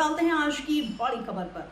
डालते हैं आज की बड़ी खबर पर।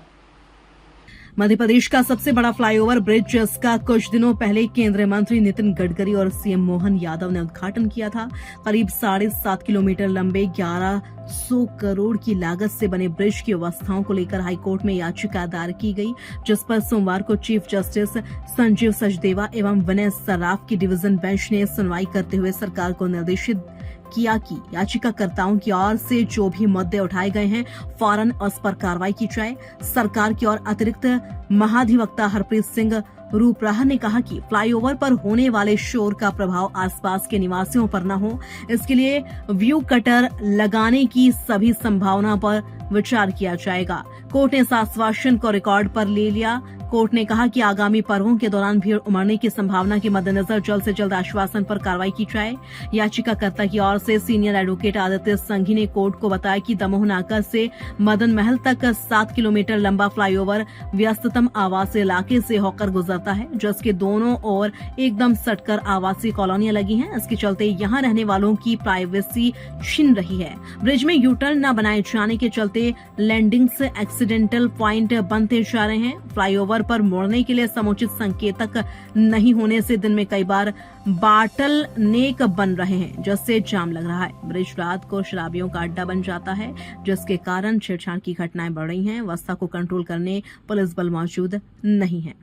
मध्य प्रदेश का सबसे बड़ा फ्लाईओवर ब्रिज जिसका कुछ दिनों पहले केंद्रीय मंत्री नितिन गडकरी और सीएम मोहन यादव ने उद्घाटन किया था। करीब 7.5 किलोमीटर लंबे 1100 करोड़ की लागत से बने ब्रिज की व्यवस्थाओं को लेकर हाईकोर्ट में याचिका दायर की गई, जिस पर सोमवार को चीफ जस्टिस संजीव सचदेवा एवं विनय सराफ की डिवीजन बेंच ने सुनवाई करते हुए सरकार को निर्देशित किया कि याचिकाकर्ताओं की ओर से जो भी मुद्दे उठाए गए हैं फौरन उस पर कार्रवाई की जाए। सरकार की ओर अतिरिक्त महाधिवक्ता हरप्रीत सिंह रूपराह ने कहा कि फ्लाईओवर पर होने वाले शोर का प्रभाव आसपास के निवासियों पर न हो, इसके लिए व्यू कटर लगाने की सभी संभावना पर विचार किया जाएगा। कोर्ट ने इस आश्वासन को रिकॉर्ड पर ले लिया। कोर्ट ने कहा कि आगामी पर्वों के दौरान भीड़ उमड़ने की संभावना के मद्देनजर जल्द से जल्द आश्वासन पर कार्रवाई की जाए। याचिकाकर्ता की ओर से सीनियर एडवोकेट आदित्य संघी ने कोर्ट को बताया कि दमोह नाका से मदन महल तक 7 किलोमीटर लंबा फ्लाईओवर व्यस्ततम आवासीय इलाके से होकर गुजरता है, जिसके दोनों ओर एकदम सटकर आवासीय कॉलोनियां लगी हैं। इसके चलते यहां रहने वालों की प्राइवेसी छिन रही है। ब्रिज में यू टर्न न बनाए जाने के चलते लैंडिंग से एक्सीडेंटल पॉइंट बनते जा रहे हैं। फ्लाईओवर पर मोड़ने के लिए समुचित संकेतक नहीं होने से दिन में कई बार बाटल नेक बन रहे हैं, जिससे जाम लग रहा है। ब्रिज रात को शराबियों का अड्डा बन जाता है, जिसके कारण छेड़छाड़ की घटनाएं बढ़ रही हैं। अवस्था को कंट्रोल करने पुलिस बल मौजूद नहीं है।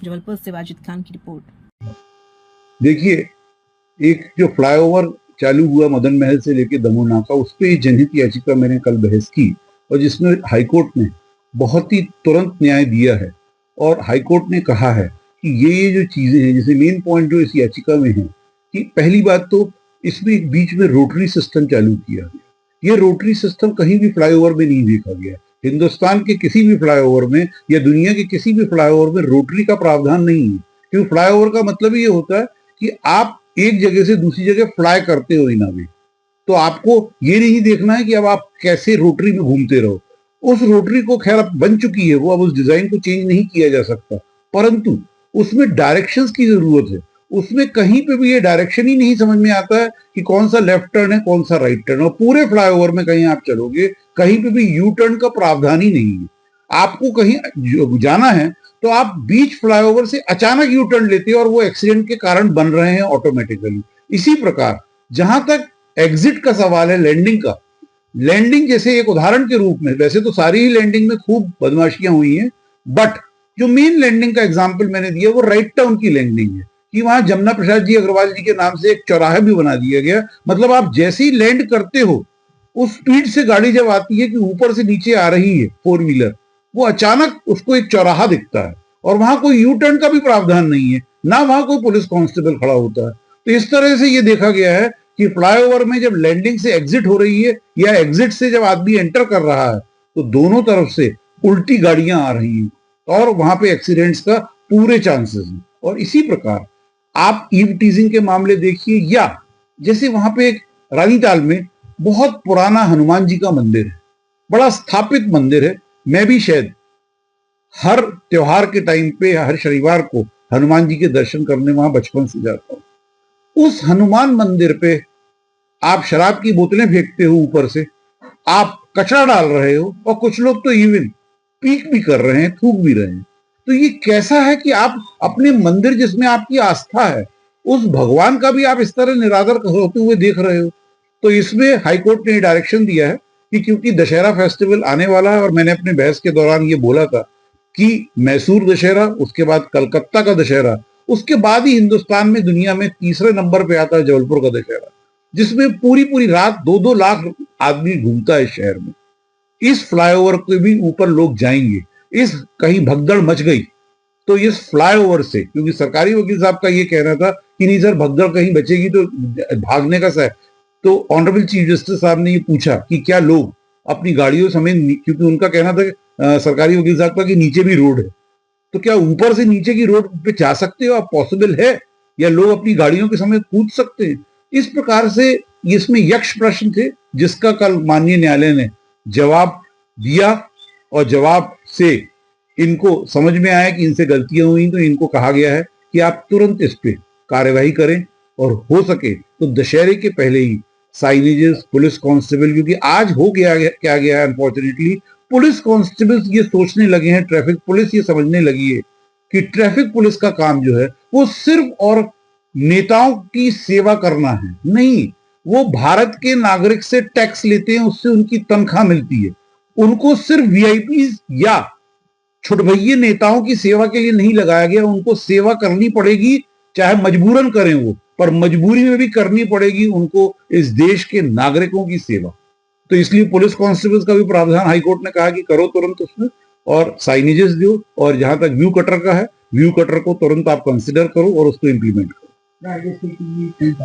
जबलपुर से वाजिद खान की रिपोर्ट। देखिए, एक जो फ्लाईओवर चालू हुआ मदन महल से लेके दमोह नाका, उस पे जनहित याचिका मैंने कल बहस की और जिसमें हाईकोर्ट ने बहुत ही तुरंत न्याय दिया है। और हाईकोर्ट ने कहा है कि ये जो चीजें हैं, जैसे मेन पॉइंट जो इस याचिका में है कि पहली बात तो इसमें एक बीच में रोटरी सिस्टम चालू किया गया। ये रोटरी सिस्टम कहीं भी फ्लाईओवर में नहीं देखा गया। हिंदुस्तान के किसी भी फ्लाईओवर में या दुनिया के किसी भी फ्लाईओवर में रोटरी का प्रावधान नहीं है, क्योंकि फ्लाईओवर का मतलब ये होता है कि आप एक जगह से दूसरी जगह फ्लाई करते हो इन वे। तो आपको ये नहीं देखना है कि अब आप कैसे रोटरी में घूमते रहो। उस रोटरी को खैर अब बन चुकी है, वो अब उस डिजाइन को चेंज नहीं किया जा सकता, परंतु उसमें डायरेक्शंस की जरूरत है। उसमें कहीं पे भी ये डायरेक्शन ही नहीं समझ में आता है कि कौन सा लेफ्ट टर्न है कौन सा राइट टर्न। और पूरे फ्लाईओवर में कहीं आप चलोगे कहीं पे भी यू टर्न का प्रावधान ही नहीं है। आपको कहीं जाना है तो आप बीच फ्लाईओवर से अचानक यू टर्न लेते हैं और वो एक्सीडेंट के कारण बन रहे हैं ऑटोमेटिकली। इसी प्रकार जहां तक एग्जिट का सवाल है, लैंडिंग का, लैंडिंग जैसे एक उदाहरण के रूप में, वैसे तो सारी ही लैंडिंग में खूब बदमाशियां हुई हैं, बट जो मेन लैंडिंग का एग्जांपल मैंने दिया वो राइट टाउन की लैंडिंग है कि वहां जमुना प्रसाद जी अग्रवाल जी के नाम से एक चौराहा भी बना दिया गया। मतलब आप जैसे ही लैंड करते हो उस स्पीड से गाड़ी जब आती है कि ऊपर से नीचे आ रही है फोर व्हीलर, वो अचानक उसको एक चौराहा दिखता है और वहां कोई यू टर्न का भी प्रावधान नहीं है, ना वहां कोई पुलिस कांस्टेबल खड़ा होता है। तो इस तरह से ये देखा गया है कि फ्लाईओवर में जब लैंडिंग से एग्जिट हो रही है या एग्जिट से जब आदमी एंटर कर रहा है तो दोनों तरफ से उल्टी गाड़ियां आ रही हैं और वहां पे एक्सीडेंट्स का पूरे चांसेस हैं। और इसी प्रकार आप ईव टीजिंग के मामले देखिए, या जैसे वहां पे एक रानीताल में बहुत पुराना हनुमान जी का मंदिर है, बड़ा स्थापित मंदिर है। मैं भी शायद हर त्योहार के टाइम पे हर शनिवार को हनुमान जी के दर्शन करने वहां बचपन से जाता हूं। उस हनुमान मंदिर पे आप शराब की बोतलें फेंकते हो, ऊपर से आप कचरा डाल रहे हो और कुछ लोग तो इवन पीक भी कर रहे हैं, थूक भी रहे हैं। तो ये कैसा है कि आप अपने मंदिर जिसमें आपकी आस्था है उस भगवान का भी आप इस तरह निरादर होते हुए देख रहे हो। तो इसमें हाईकोर्ट ने डायरेक्शन दिया है कि क्योंकि दशहरा फेस्टिवल आने वाला है और मैंने अपने बहस के दौरान ये बोला था कि मैसूर दशहरा, उसके बाद कलकत्ता का दशहरा, उसके बाद ही हिंदुस्तान में दुनिया में तीसरे नंबर पे आता है जबलपुर का दशहरा, जिसमें पूरी पूरी रात 2-2 लाख आदमी घूमता है शहर में। इस फ्लाईओवर के भी ऊपर लोग जाएंगे, इस कहीं भगदड़ मच गई तो इस फ्लाईओवर से, क्योंकि सरकारी वकील साहब का ये कहना था कि नहीं सर भगदड़ कहीं बचेगी तो भागने का सर, तो ऑनरेबल चीफ जस्टिस साहब ने ये पूछा कि क्या लोग अपनी गाड़ियों समेत, क्योंकि उनका कहना था सरकारी वकील साहब का कि नीचे भी रोड है, तो क्या ऊपर से नीचे की रोड पे जा सकते हो आप, पॉसिबल है, या लोग अपनी गाड़ियों के समेत कूद सकते हैं? इस प्रकार से इसमें यक्ष प्रश्न थे जिसका कल माननीय न्यायालय ने जवाब दिया और जवाब से इनको समझ में आया कि इनसे गलतियां हुई, तो इनको कहा गया है कि आप तुरंत इस पे कार्यवाही करें और हो सके तो दशहरे के पहले ही साइनेजेस, पुलिस कांस्टेबल, क्योंकि आज हो गया क्या गया है अनफॉर्चुनेटली, पुलिस कांस्टेबल्स ये सोचने लगे हैं, ट्रैफिक पुलिस ये समझने लगी है कि ट्रैफिक पुलिस का काम जो है वो सिर्फ और नेताओं की सेवा करना है नहीं, वो भारत के नागरिक से टैक्स लेते हैं, उससे उनकी तनख्वाह मिलती है। उनको सिर्फ वीआईपीज या छुटभइये नेताओं की सेवा के लिए नहीं लगाया गया, उनको सेवा करनी पड़ेगी, चाहे मजबूरन करें वो, पर मजबूरी में भी करनी पड़ेगी उनको इस देश के नागरिकों की सेवा। तो इसलिए पुलिस कांस्टेबल्स का भी प्रावधान हाईकोर्ट ने कहा कि करो तुरंत उसमें, और साइनेजेस दो, और जहां तक व्यू कटर का है, व्यू कटर को तुरंत आप कंसिडर करो और उसको इंप्लीमेंट करो।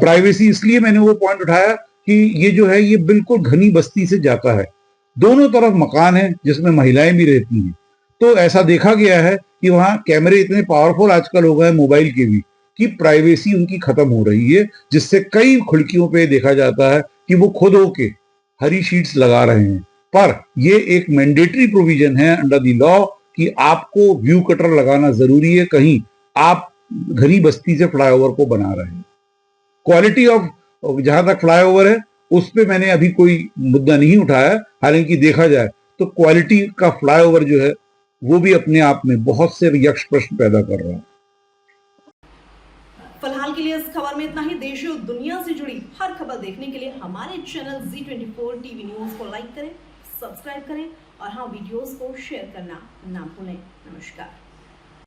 प्राइवेसी इसलिए मैंने वो पॉइंट उठाया कि ये जो है ये बिल्कुल घनी बस्ती से जाता है, दोनों तरफ मकान है जिसमें महिलाएं भी रहती हैं, तो ऐसा देखा गया है कि वहां कैमरे इतने पावरफुल आजकल हो गए मोबाइल के भी कि प्राइवेसी उनकी खत्म हो रही है, जिससे कई खिड़कियों पे देखा जाता है कि वो खुद होके हरी शीट्स लगा रहे हैं। पर ये एक मैंडेटरी प्रोविजन है अंडर द लॉ कि आपको व्यू कटर लगाना जरूरी है, कहीं आप घनी बस्ती से फ्लाईओवर को बना रहे हैं। क्वालिटी ऑफ जहां तक फ्लाईओवर है उस पे मैंने अभी कोई मुद्दा नहीं उठाया, हालांकि देखा जाए तो क्वालिटी का फ्लाईओवर जो है वो भी अपने आप में बहुत से यक्ष प्रश्न पैदा कर रहा है। फिलहाल के लिए इस खबर में इतना ही। देश और दुनिया से जुड़ी हर खबर देखने के लिए हमारे चैनल Z24 टीवी न्यूज को लाइक करें, सब्सक्राइब करें और हाँ, वीडियोस को शेयर करना ना भूलें। नमस्कार।